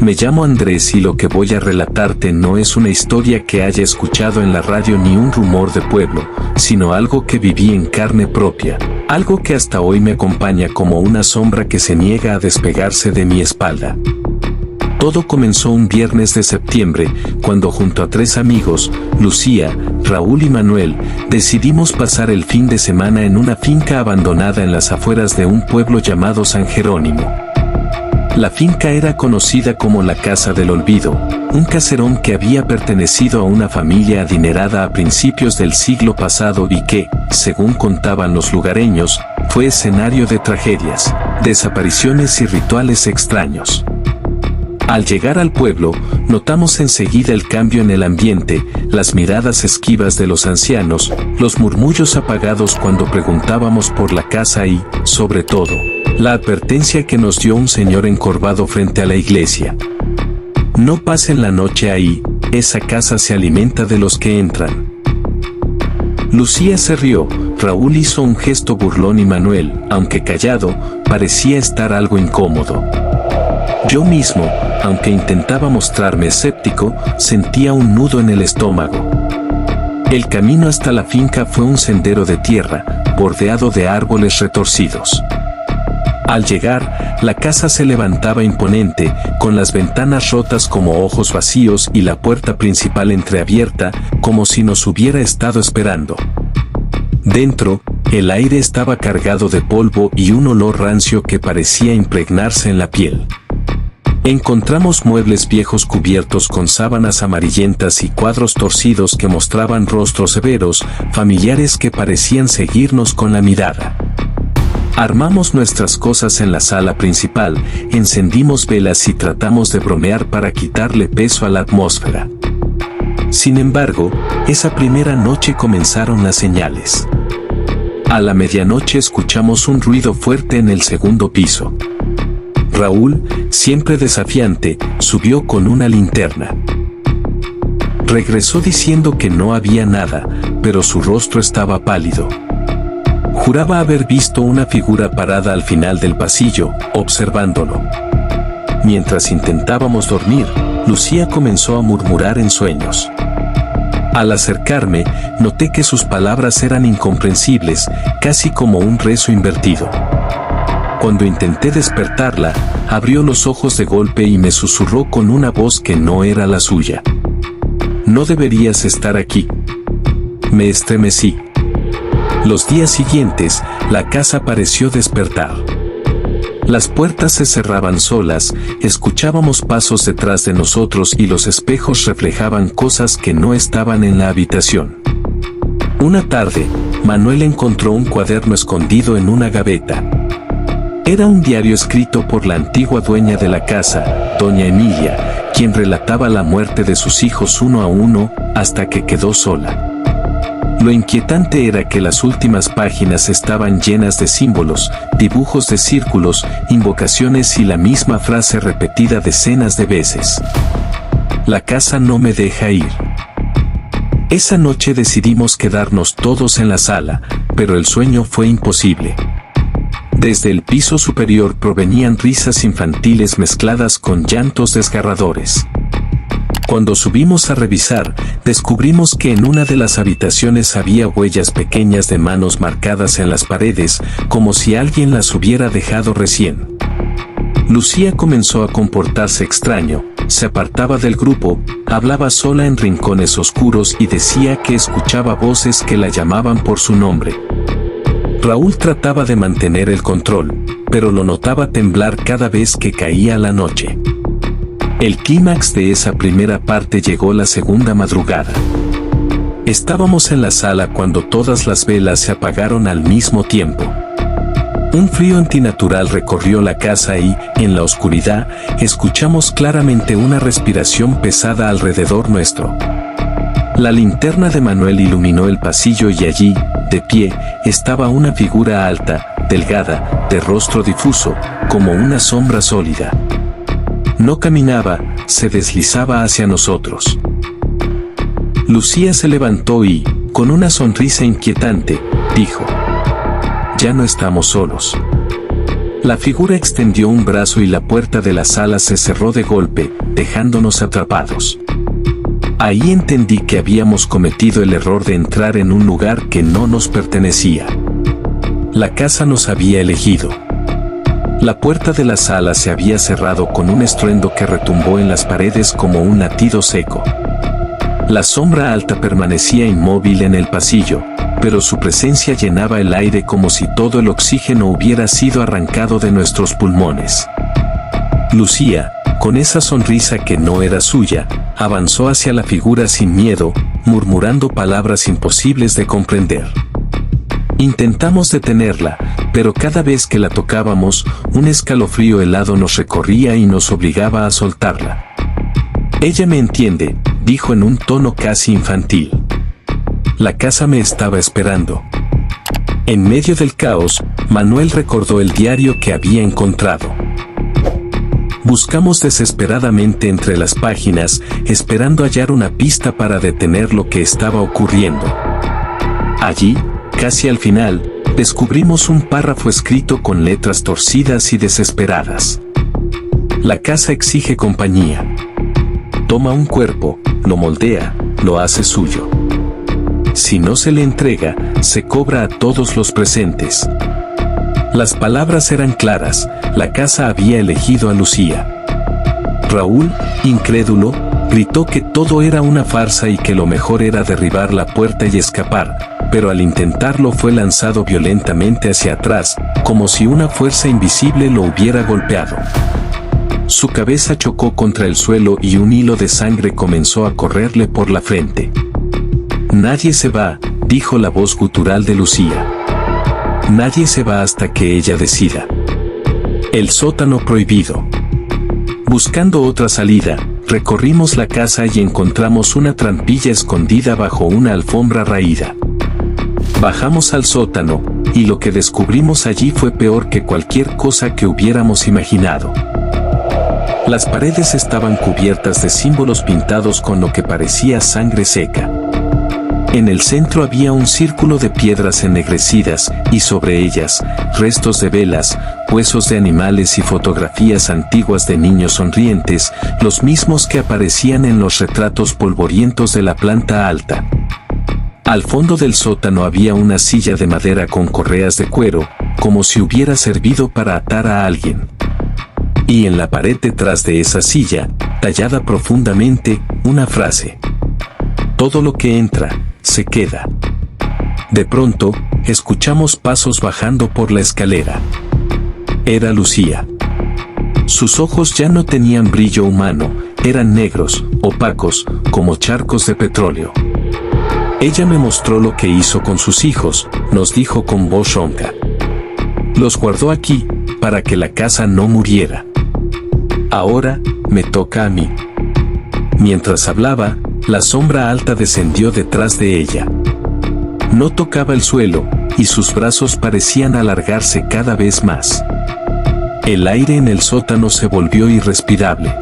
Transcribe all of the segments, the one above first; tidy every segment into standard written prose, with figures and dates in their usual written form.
Me llamo Andrés y lo que voy a relatarte no es una historia que haya escuchado en la radio ni un rumor de pueblo, sino algo que viví en carne propia, algo que hasta hoy me acompaña como una sombra que se niega a despegarse de mi espalda. Todo comenzó un viernes de septiembre, cuando junto a 3 amigos, Lucía, Raúl y Manuel, decidimos pasar el fin de semana en una finca abandonada en las afueras de un pueblo llamado San Jerónimo. La finca era conocida como la Casa del Olvido, un caserón que había pertenecido a una familia adinerada a principios del siglo pasado y que, según contaban los lugareños, fue escenario de tragedias, desapariciones y rituales extraños. Al llegar al pueblo, notamos enseguida el cambio en el ambiente, las miradas esquivas de los ancianos, los murmullos apagados cuando preguntábamos por la casa y, sobre todo, la advertencia que nos dio un señor encorvado frente a la iglesia. No pasen la noche ahí, esa casa se alimenta de los que entran. Lucía se rió, Raúl hizo un gesto burlón y Manuel, aunque callado, parecía estar algo incómodo. Yo mismo, aunque intentaba mostrarme escéptico, sentía un nudo en el estómago. El camino hasta la finca fue un sendero de tierra, bordeado de árboles retorcidos. Al llegar, la casa se levantaba imponente, con las ventanas rotas como ojos vacíos y la puerta principal entreabierta, como si nos hubiera estado esperando. Dentro, el aire estaba cargado de polvo y un olor rancio que parecía impregnarse en la piel. Encontramos muebles viejos cubiertos con sábanas amarillentas y cuadros torcidos que mostraban rostros severos, familiares que parecían seguirnos con la mirada. Armamos nuestras cosas en la sala principal, encendimos velas y tratamos de bromear para quitarle peso a la atmósfera. Sin embargo, esa primera noche comenzaron las señales. A la medianoche escuchamos un ruido fuerte en el segundo piso. Raúl, siempre desafiante, subió con una linterna. Regresó diciendo que no había nada, pero su rostro estaba pálido. Juraba haber visto una figura parada al final del pasillo, observándolo. Mientras intentábamos dormir, Lucía comenzó a murmurar en sueños. Al acercarme, noté que sus palabras eran incomprensibles, casi como un rezo invertido. Cuando intenté despertarla, abrió los ojos de golpe y me susurró con una voz que no era la suya. «No deberías estar aquí». Me estremecí. Los días siguientes, la casa pareció despertar. Las puertas se cerraban solas, escuchábamos pasos detrás de nosotros y los espejos reflejaban cosas que no estaban en la habitación. Una tarde, Manuel encontró un cuaderno escondido en una gaveta. Era un diario escrito por la antigua dueña de la casa, doña Emilia, quien relataba la muerte de sus hijos uno a uno, hasta que quedó sola. Lo inquietante era que las últimas páginas estaban llenas de símbolos, dibujos de círculos, invocaciones y la misma frase repetida decenas de veces. La casa no me deja ir. Esa noche decidimos quedarnos todos en la sala, pero el sueño fue imposible. Desde el piso superior provenían risas infantiles mezcladas con llantos desgarradores. Cuando subimos a revisar, descubrimos que en una de las habitaciones había huellas pequeñas de manos marcadas en las paredes, como si alguien las hubiera dejado recién. Lucía comenzó a comportarse extraño, se apartaba del grupo, hablaba sola en rincones oscuros y decía que escuchaba voces que la llamaban por su nombre. Raúl trataba de mantener el control, pero lo notaba temblar cada vez que caía la noche. El clímax de esa primera parte llegó la segunda madrugada. Estábamos en la sala cuando todas las velas se apagaron al mismo tiempo. Un frío antinatural recorrió la casa y, en la oscuridad, escuchamos claramente una respiración pesada alrededor nuestro. La linterna de Manuel iluminó el pasillo y allí, de pie, estaba una figura alta, delgada, de rostro difuso, como una sombra sólida. No caminaba, se deslizaba hacia nosotros. Lucía se levantó y, con una sonrisa inquietante, dijo: «Ya no estamos solos». La figura extendió un brazo y la puerta de la sala se cerró de golpe, dejándonos atrapados. Ahí entendí que habíamos cometido el error de entrar en un lugar que no nos pertenecía. La casa nos había elegido. La puerta de la sala se había cerrado con un estruendo que retumbó en las paredes como un latido seco. La sombra alta permanecía inmóvil en el pasillo, pero su presencia llenaba el aire como si todo el oxígeno hubiera sido arrancado de nuestros pulmones. Lucía, con esa sonrisa que no era suya, avanzó hacia la figura sin miedo, murmurando palabras imposibles de comprender. Intentamos detenerla, pero cada vez que la tocábamos, un escalofrío helado nos recorría y nos obligaba a soltarla. «Ella me entiende», dijo en un tono casi infantil. La casa me estaba esperando. En medio del caos, Manuel recordó el diario que había encontrado. Buscamos desesperadamente entre las páginas, esperando hallar una pista para detener lo que estaba ocurriendo. Allí, casi al final, descubrimos un párrafo escrito con letras torcidas y desesperadas. La casa exige compañía. Toma un cuerpo, lo moldea, lo hace suyo. Si no se le entrega, se cobra a todos los presentes. Las palabras eran claras, la casa había elegido a Lucía. Raúl, incrédulo, gritó que todo era una farsa y que lo mejor era derribar la puerta y escapar, pero al intentarlo fue lanzado violentamente hacia atrás, como si una fuerza invisible lo hubiera golpeado. Su cabeza chocó contra el suelo y un hilo de sangre comenzó a correrle por la frente. «Nadie se va», dijo la voz gutural de Lucía. «Nadie se va hasta que ella decida». El sótano prohibido. Buscando otra salida, recorrimos la casa y encontramos una trampilla escondida bajo una alfombra raída. Bajamos al sótano, y lo que descubrimos allí fue peor que cualquier cosa que hubiéramos imaginado. Las paredes estaban cubiertas de símbolos pintados con lo que parecía sangre seca. En el centro había un círculo de piedras ennegrecidas, y sobre ellas, restos de velas, huesos de animales y fotografías antiguas de niños sonrientes, los mismos que aparecían en los retratos polvorientos de la planta alta. Al fondo del sótano había una silla de madera con correas de cuero, como si hubiera servido para atar a alguien. Y en la pared detrás de esa silla, tallada profundamente, una frase. «Todo lo que entra, se queda». De pronto, escuchamos pasos bajando por la escalera. Era Lucía. Sus ojos ya no tenían brillo humano, eran negros, opacos, como charcos de petróleo. Ella me mostró lo que hizo con sus hijos, nos dijo con voz ronca. Los guardó aquí, para que la casa no muriera. Ahora, me toca a mí. Mientras hablaba, la sombra alta descendió detrás de ella. No tocaba el suelo, y sus brazos parecían alargarse cada vez más. El aire en el sótano se volvió irrespirable.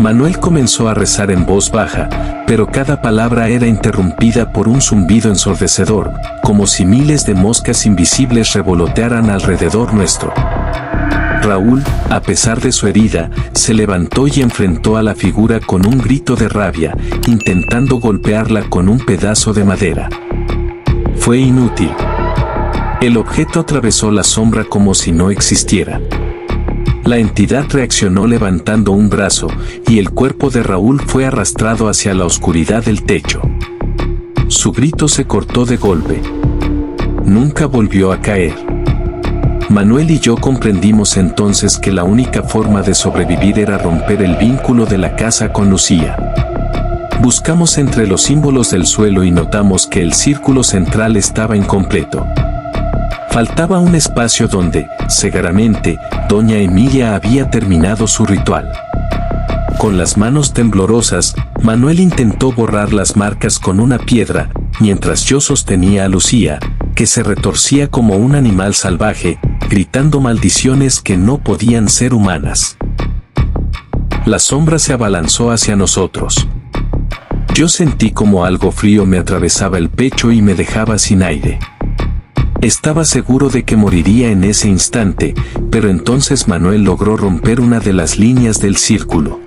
Manuel comenzó a rezar en voz baja, pero cada palabra era interrumpida por un zumbido ensordecedor, como si miles de moscas invisibles revolotearan alrededor nuestro. Raúl, a pesar de su herida, se levantó y enfrentó a la figura con un grito de rabia, intentando golpearla con un pedazo de madera. Fue inútil. El objeto atravesó la sombra como si no existiera. La entidad reaccionó levantando un brazo, y el cuerpo de Raúl fue arrastrado hacia la oscuridad del techo. Su grito se cortó de golpe. Nunca volvió a caer. Manuel y yo comprendimos entonces que la única forma de sobrevivir era romper el vínculo de la casa con Lucía. Buscamos entre los símbolos del suelo y notamos que el círculo central estaba incompleto. Faltaba un espacio donde, seguramente, doña Emilia había terminado su ritual. Con las manos temblorosas, Manuel intentó borrar las marcas con una piedra, mientras yo sostenía a Lucía, que se retorcía como un animal salvaje, gritando maldiciones que no podían ser humanas. La sombra se abalanzó hacia nosotros. Yo sentí como algo frío me atravesaba el pecho y me dejaba sin aire. Estaba seguro de que moriría en ese instante, pero entonces Manuel logró romper una de las líneas del círculo.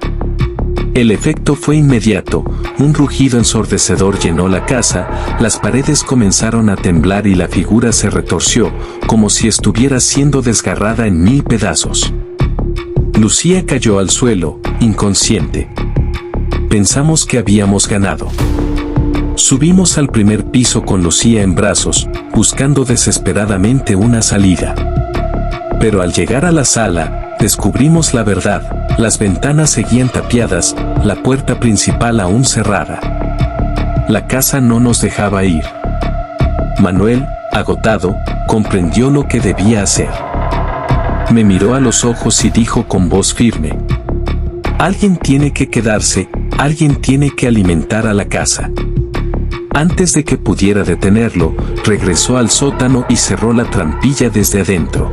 El efecto fue inmediato, un rugido ensordecedor llenó la casa, las paredes comenzaron a temblar y la figura se retorció, como si estuviera siendo desgarrada en 1000 pedazos. Lucía cayó al suelo, inconsciente. Pensamos que habíamos ganado. Subimos al primer piso con Lucía en brazos, buscando desesperadamente una salida. Pero al llegar a la sala, descubrimos la verdad, las ventanas seguían tapiadas, la puerta principal aún cerrada. La casa no nos dejaba ir. Manuel, agotado, comprendió lo que debía hacer. Me miró a los ojos y dijo con voz firme: alguien tiene que quedarse, alguien tiene que alimentar a la casa. Antes de que pudiera detenerlo, regresó al sótano y cerró la trampilla desde adentro.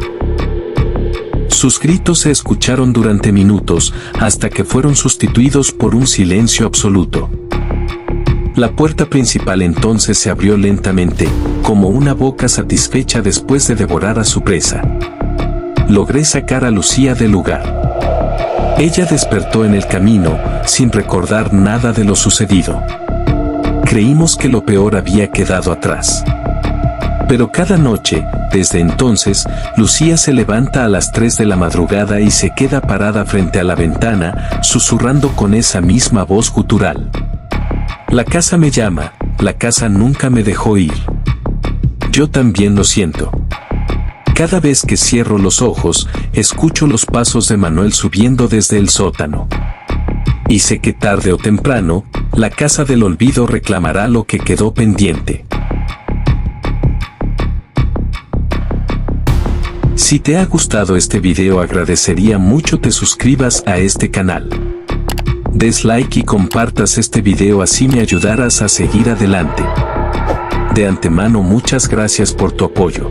Sus gritos se escucharon durante minutos, hasta que fueron sustituidos por un silencio absoluto. La puerta principal entonces se abrió lentamente, como una boca satisfecha después de devorar a su presa. Logré sacar a Lucía del lugar. Ella despertó en el camino, sin recordar nada de lo sucedido. Creímos que lo peor había quedado atrás. Pero cada noche, desde entonces, Lucía se levanta a las 3 de la madrugada y se queda parada frente a la ventana, susurrando con esa misma voz gutural. La casa me llama, la casa nunca me dejó ir. Yo también lo siento. Cada vez que cierro los ojos, escucho los pasos de Manuel subiendo desde el sótano. Y sé que tarde o temprano, la casa del olvido reclamará lo que quedó pendiente. Si te ha gustado este video, agradecería mucho te suscribas a este canal. Des like y compartas este video, así me ayudarás a seguir adelante. De antemano, muchas gracias por tu apoyo.